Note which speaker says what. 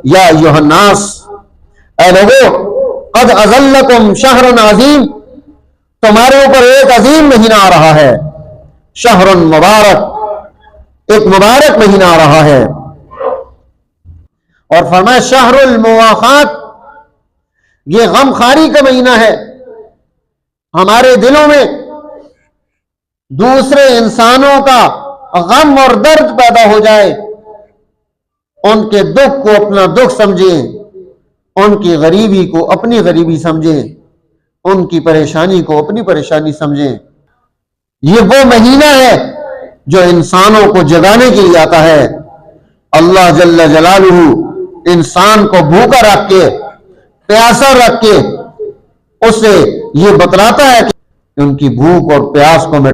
Speaker 1: یا ایھا الناس، اے لوگو، قد اظلکم شہر عظیم، تمہارے اوپر ایک عظیم مہینہ آ رہا ہے، شہر مبارک، ایک مبارک مہینہ آ رہا ہے۔ اور فرمایا شہر المواخات، یہ غم خاری کا مہینہ ہے۔ ہمارے دلوں میں دوسرے انسانوں کا غم اور درد پیدا ہو جائے، ان کے دکھ کو اپنا دکھ سمجھیں، ان کی غریبی کو اپنی غریبی سمجھیں، ان کی پریشانی کو اپنی پریشانی سمجھیں۔ یہ وہ مہینہ ہے جو انسانوں کو جگانے کے لیے آتا ہے۔ اللہ جل جلالہ انسان کو بھوکا رکھ کے، پیاسا رکھ کے اسے یہ بتلاتا ہے کہ ان کی بھوک اور پیاس کو